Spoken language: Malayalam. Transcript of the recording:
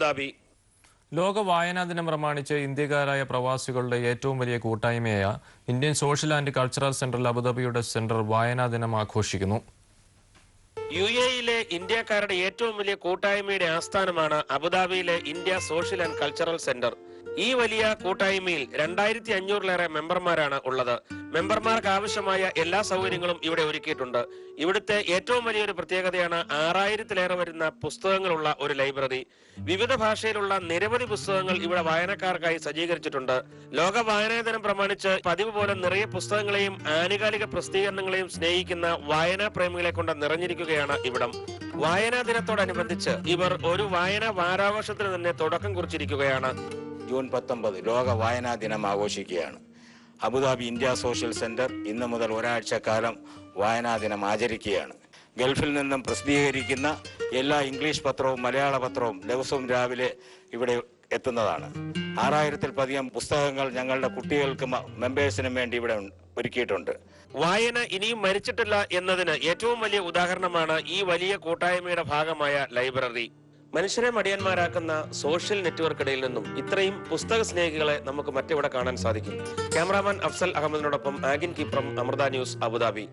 അബുദാബി. ലോക വായനാ ദിനം പ്രമാണിച്ച് ഇന്ത്യക്കാരായ പ്രവാസികളുടെ ഏറ്റവും വലിയ കൂട്ടായ്മയായ ഇന്ത്യൻ സോഷ്യൽ ആൻഡ് കൾച്ചറൽ സെന്ററിൽ അബുദാബിയുടെ സെന്റർ വായനാ ദിനം ആഘോഷിക്കുന്നു. യുഎഇയിലെ ഇന്ത്യക്കാരുടെ ഏറ്റവും വലിയ കൂട്ടായ്മയുടെ ആസ്ഥാനമാണ് അബുദാബിയിലെ India social and cultural centre. ഈ വലിയ കൂട്ടായ്മയിൽ 2500-ലേറെ മെമ്പർമാരാണ് ഉള്ളത്. മെമ്പർമാർക്ക് ആവശ്യമായ എല്ലാ സൗകര്യങ്ങളും ഇവിടെ ഒരുക്കിയിട്ടുണ്ട്. ഇവിടുത്തെ ഏറ്റവും വലിയൊരു പ്രത്യേകതയാണ് 6000-ലേറെ വരുന്ന പുസ്തകങ്ങളുള്ള ഒരു ലൈബ്രറി. വിവിധ ഭാഷയിലുള്ള നിരവധി പുസ്തകങ്ങൾ ഇവിടെ വായനക്കാർക്കായി സജ്ജീകരിച്ചിട്ടുണ്ട്. ലോക വായനാ ദിനം പ്രമാണിച്ച് പതിവ് പോലെ നിറയെ പുസ്തകങ്ങളെയും ആനുകാലിക പ്രസിദ്ധീകരണങ്ങളെയും സ്നേഹിക്കുന്ന വായനാ പ്രേമികളെ കൊണ്ട് നിറഞ്ഞിരിക്കുകയാണ് ഇവിടം. വായനാ ദിനത്തോടനുബന്ധിച്ച് ഇവർ ഒരു വായനാ വാരാഘോഷത്തിന് തന്നെ തുടക്കം കുറിച്ചിരിക്കുകയാണ്. ജൂൺ 19 ലോക വായനാ ദിനം ആഘോഷിക്കുകയാണ്. അബുദാബി ഇന്ത്യ സോഷ്യൽ സെന്റർ ഇന്നു മുതൽ ഒരാഴ്ചക്കാലം വായനാ ദിനം ആചരിക്കുകയാണ്. ഗൾഫിൽ നിന്നും പ്രസിദ്ധീകരിക്കുന്ന എല്ലാ ഇംഗ്ലീഷ് പത്രവും മലയാള പത്രവും ദിവസവും രാവിലെ ഇവിടെ എത്തുന്നതാണ്. 6000-ൽ-പധികം പുസ്തകങ്ങൾ ഞങ്ങളുടെ കുട്ടികൾക്കും മെമ്പേഴ്സിനും വേണ്ടി ഇവിടെ ഒരുക്കിയിട്ടുണ്ട്. വായന ഇനിയും മരിച്ചിട്ടില്ല എന്നതിന് ഏറ്റവും വലിയ ഉദാഹരണമാണ് ഈ വലിയ കൂട്ടായ്മയുടെ ഭാഗമായ ലൈബ്രറി. മനുഷ്യരെ മടിയന്മാരാക്കുന്ന സോഷ്യൽ നെറ്റ്വർക്കിടയിൽ നിന്നും ഇത്രയും പുസ്തക സ്നേഹികളെ നമുക്ക് മറ്റെവിടെ കാണാൻ സാധിക്കും? ക്യാമറാമാൻ അഫ്സൽ അഹമ്മദിനോടൊപ്പം ആഗിൻ കിപ്രം, അമൃത ന്യൂസ്, അബുദാബി.